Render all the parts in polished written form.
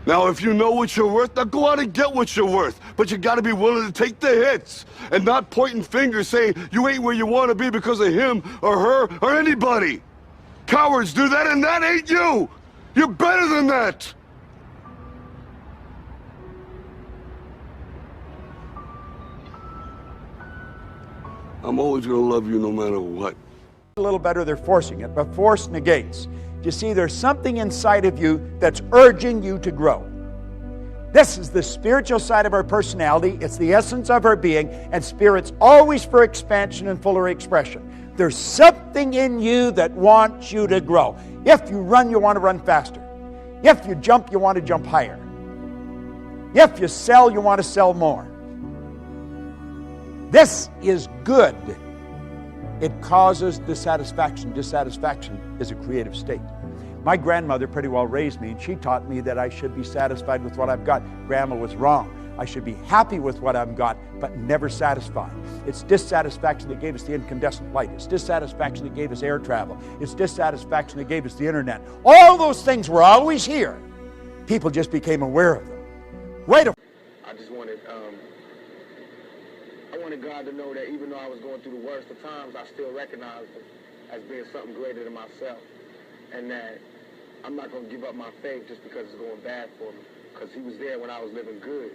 Now, if you know what you're worth, now go out and get what you're worth. But you gotta be willing to take the hits and not pointing fingers saying you ain't where you want to be because of him or her or anybody. Cowards do that, and that ain't you. You're better than that. I'm always gonna love you no matter what. A little better, they're forcing it, but force negates. You see, there's something inside of you that's urging you to grow. This is the spiritual side of our personality. It's the essence of our being, and spirit's always for expansion and fuller expression. There's something in you that wants you to grow. If you run, you want to run faster. If you jump, you want to jump higher. If you sell, you want to sell more. This is good. It causes dissatisfaction. Dissatisfaction is a creative state. My grandmother pretty well raised me, and she taught me that I should be satisfied with what I've got. Grandma was wrong. I should be happy with what I've got, but never satisfied. It's dissatisfaction that gave us the incandescent light. It's dissatisfaction that gave us air travel. It's dissatisfaction that gave us the internet. All those things were always here. People just became aware of them. I just wanted God to know that even though I was going through the worst of times, I still recognized him as being something greater than myself. And that I'm not going to give up my faith just because it's going bad for me. Because he was there when I was living good.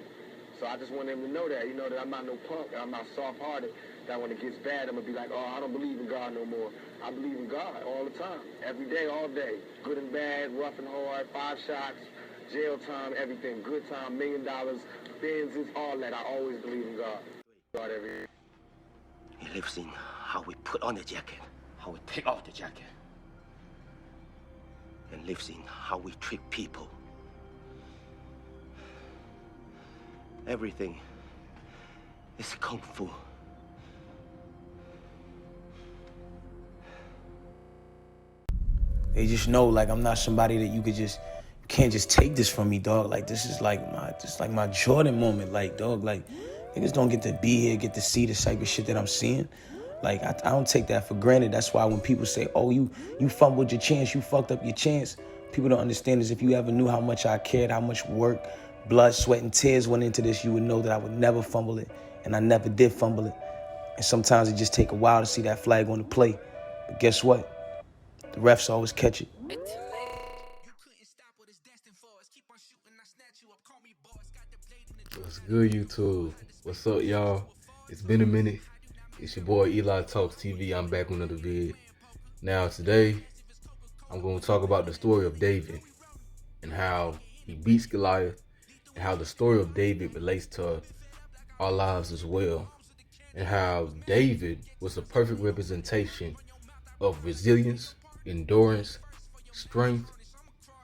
So I just want him to know that, that I'm not no punk, and I'm not soft-hearted, that when it gets bad, I'm going to be like, oh, I don't believe in God no more. I believe in God all the time, every day, all day. Good and bad, rough and hard, 5 shots, jail time, everything. Good time, $1 million, Benzes, all that. I always believe in God. God every. He lives in how we put on the jacket, how we take off the jacket. And lives in how we treat people. Everything is kung fu. They just know, like, I'm not somebody that you can't just take this from me, dog. Like, this is like my Jordan moment, like, dog. Like, niggas don't get to be here, get to see the type of shit that I'm seeing. Like, I don't take that for granted. That's why when people say, oh, you fumbled your chance, you fucked up your chance, people don't understand is if you ever knew how much I cared, how much work, blood, sweat, and tears went into this, you would know that I would never fumble it, and I never did fumble it. And sometimes it just take a while to see that flag on the play. But guess what? The refs always catch it. What's good, YouTube? What's up, y'all? It's been a minute. It's your boy Eli Talks TV. I'm back with another vid. Now today, I'm going to talk about the story of David and how he beats Goliath and how the story of David relates to our lives as well, and how David was a perfect representation of resilience, endurance, strength,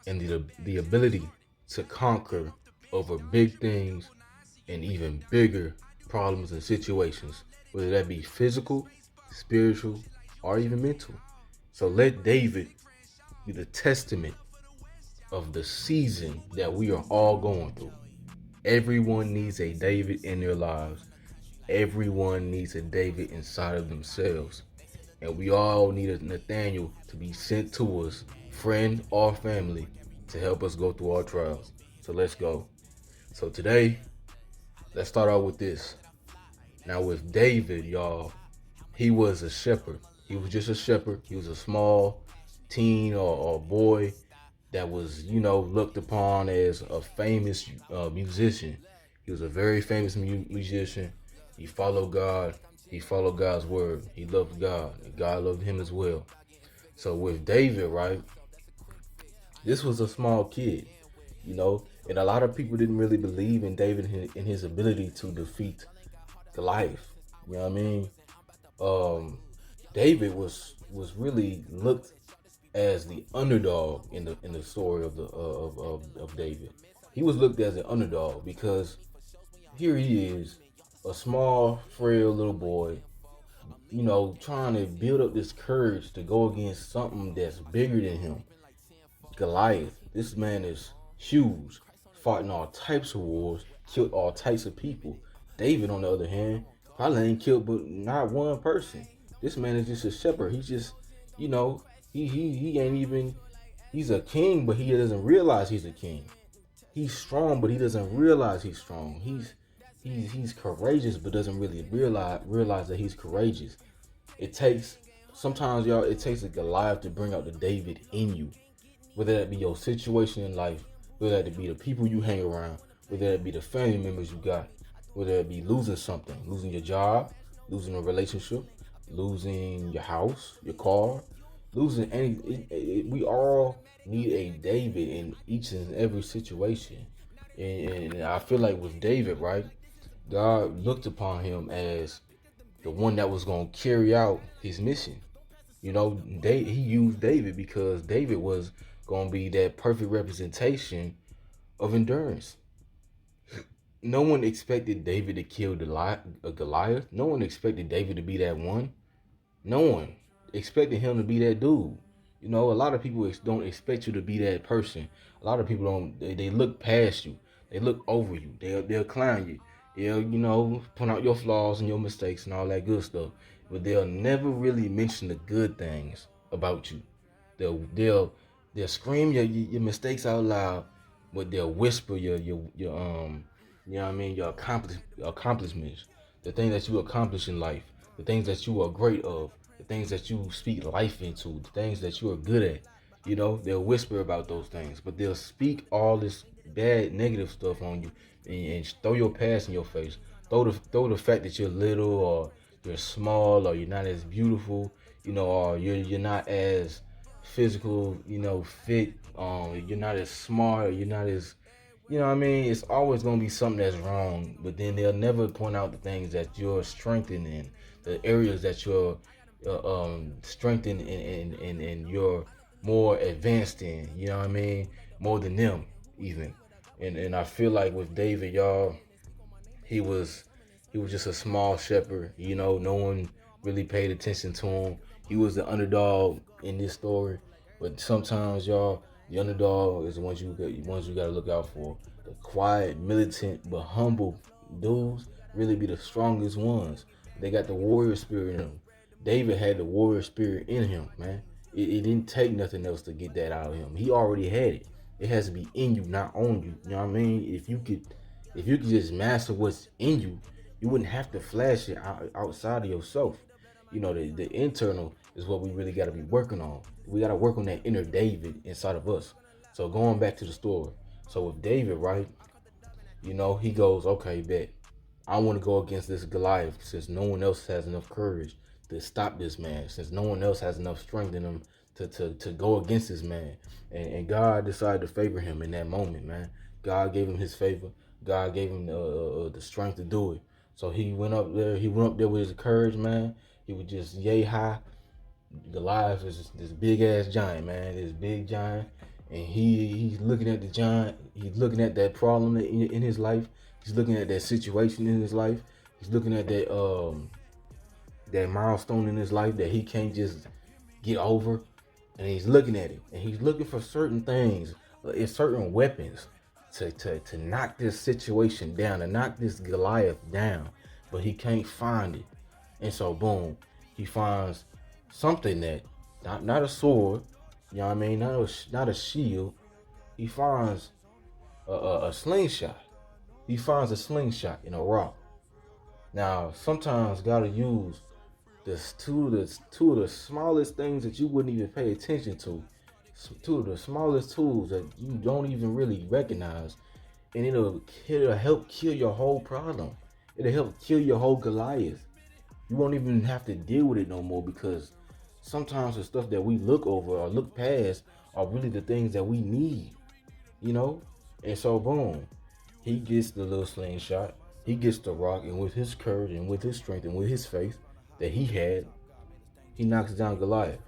and the ability to conquer over big things and even bigger problems and situations, whether that be physical, spiritual, or even mental. So let David be the testament of the season that we are all going through. Everyone needs a David in their lives. Everyone needs a David inside of themselves. And we all need a Nathaniel to be sent to us, friend or family, to help us go through our trials. So let's go. So today, let's start out with this. Now with David, y'all, he was a shepherd. He was just a shepherd. He was a small teen or boy that was, looked upon as a famous musician. He was a very famous musician. He followed God. He followed God's word. He loved God, and God loved him as well. So with David, right, this was a small kid, and a lot of people didn't really believe in David and his ability to defeat Goliath. You know what I mean? David was really looked as the underdog in the story of David. He was looked as an underdog because here he is, a small, frail little boy, trying to build up this courage to go against something that's bigger than him. Goliath. This man is huge, fought in all types of wars, killed all types of people. David, on the other hand, probably ain't killed but not one person. This man is just a shepherd. He's just, he ain't even, he's a king, but he doesn't realize he's a king. He's strong, but he doesn't realize he's strong. He's courageous, but doesn't really realize that he's courageous. It takes sometimes, y'all. It takes a Goliath to bring out the David in you, whether that be your situation in life, whether that be the people you hang around, whether that be the family members you got, whether it be losing something, losing your job, losing a relationship, losing your house, your car, losing any. We all need a David in each and every situation, and I feel like with David, right, God looked upon him as the one that was going to carry out his mission. You know, he used David because David was going to be that perfect representation of endurance. No one expected David to kill Goliath. No one expected David to be that one. No one expected him to be that dude. You know, a lot of people don't expect you to be that person. A lot of people don't. They look past you. They look over you. They'll clown you. They'll, you know, point out your flaws and your mistakes and all that good stuff. But they'll never really mention the good things about you. They'll scream your mistakes out loud, but they'll whisper your you know what I mean, your accomplishments, the things that you accomplish in life, the things that you are great of, the things that you speak life into, the things that you are good at. You know, they'll whisper about those things, but they'll speak all this bad, negative stuff on you and throw your past in your face. Throw the fact that you're little or you're small or you're not as beautiful, you know, or you're not as physical, you know, fit. You're not as smart. Or you're not as, you know what I mean? It's always going to be something that's wrong, but then they'll never point out the things that you're strengthened in, the areas that you're strengthened in, and you're more advanced in, you know what I mean? More than them, even. And I feel like with David, y'all, he was just a small shepherd. You know, no one really paid attention to him. He was the underdog in this story. But sometimes, y'all, the underdog is the ones you gotta look out for. The quiet, militant, but humble dudes really be the strongest ones. They got the warrior spirit in them. David had the warrior spirit in him, man. It didn't take nothing else to get that out of him. He already had it. It has to be in you, not on you. You know what I mean? If you could just master what's in you, you wouldn't have to flash it outside of yourself. You know, the internal is what we really got to be working on. We got to work on that inner David inside of us. So going back to the story. So with David, right, you know, he goes, okay, bet. I want to go against this Goliath since no one else has enough courage to stop this man, since no one else has enough strength in him to go against this man. And God decided to favor him in that moment, man. God gave him his favor. God gave him the strength to do it. So he went up there. He went up there with his courage, man. He was just yay high. Goliath is this big ass giant, man. This big giant, and he's looking at the giant. He's looking at that problem in his life. He's looking at that situation in his life. He's looking at that milestone in his life that he can't just get over, and he's looking at it, and he's looking for certain things, certain weapons to knock this situation down, to knock this Goliath down, but he can't find it. And so boom, he finds something that not a sword, you know what I mean, not a shield. He finds a slingshot. He finds a slingshot in a rock. Now sometimes gotta use this two of the smallest things that you wouldn't even pay attention to. Two of the smallest tools that you don't even really recognize, and it'll help kill your whole problem. It'll help kill your whole Goliath. You won't even have to deal with it no more, because sometimes the stuff that we look over or look past are really the things that we need, you know? And so boom, he gets the little slingshot, he gets the rock, and with his courage and with his strength and with his faith that he had, he knocks down Goliath.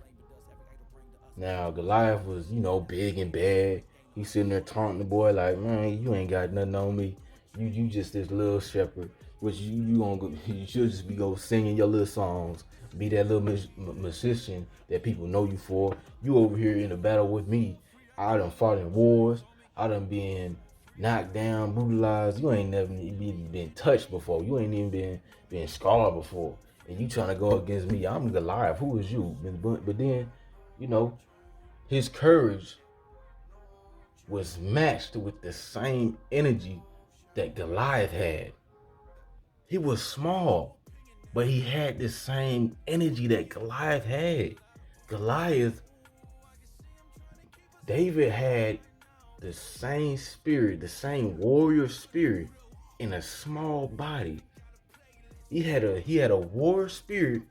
Now Goliath was, you know, big and bad. He's sitting there taunting the boy like, man, you ain't got nothing on me. You just this little shepherd, which you should just be go singing your little songs, be that little musician that people know you for. You over here in a battle with me. I done fought in wars. I done been knocked down, brutalized. You ain't never been touched before. You ain't even been scarred before. And you trying to go against me. I'm Goliath. Who is you? But then, you know, his courage was matched with the same energy that Goliath had. He was small, but he had the same energy that Goliath had. David had the same spirit, the same warrior spirit in a small body. He had a warrior spirit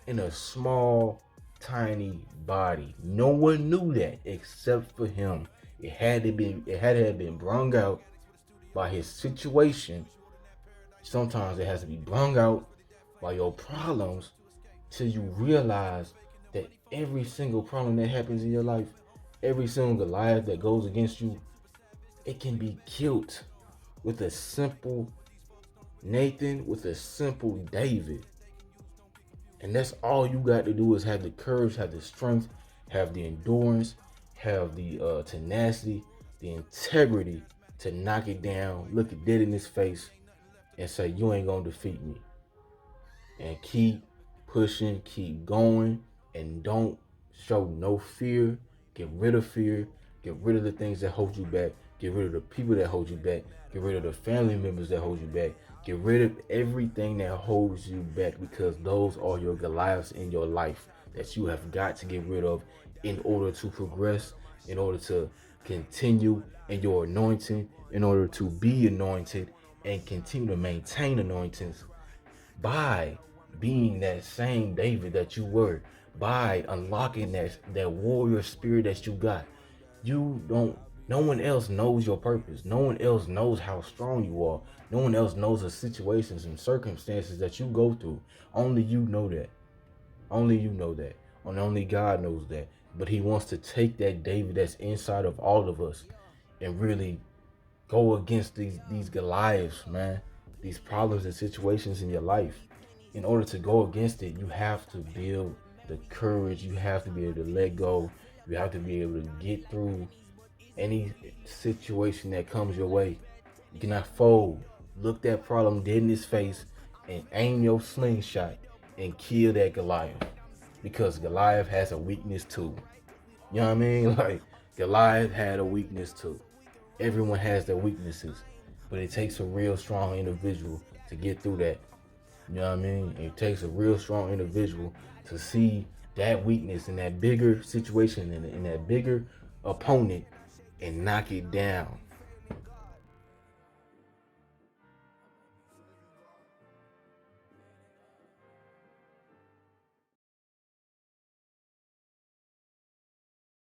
in a small, tiny body. No one knew that except for him. It had to have been brung out by his situation. Sometimes it has to be brung out by your problems till you realize that every single problem that happens in your life, every single Goliath that goes against you, it can be killed with a simple Nathan, with a simple David. And that's all you got to do is have the courage, have the strength, have the endurance, have the tenacity, the integrity to knock it down, look it dead in his face, and say, you ain't gonna defeat me. And keep pushing, keep going, and don't show no fear. Get rid of fear. Get rid of the things that hold you back. Get rid of the people that hold you back. Get rid of the family members that hold you back. Get rid of everything that holds you back, because those are your Goliaths in your life that you have got to get rid of in order to progress, in order to continue in your anointing, in order to be anointed and continue to maintain anointings by being that same David that you were, by unlocking that warrior spirit that you got. No one else knows your purpose. No one else knows how strong you are. No one else knows the situations and circumstances that you go through. Only you know that. Only you know that. And only God knows that. But he wants to take that David that's inside of all of us and really go against these Goliaths, man. These problems and situations in your life. In order to go against it, you have to build the courage. You have to be able to let go. You have to be able to get through any situation that comes your way. You cannot fold. Look that problem dead in his face and aim your slingshot and kill that Goliath. Because Goliath has a weakness too. You know what I mean? Like, Goliath had a weakness too. Everyone has their weaknesses, but it takes a real strong individual to get through that. You know what I mean? It takes a real strong individual to see that weakness in that bigger situation, in that bigger opponent, and knock it down.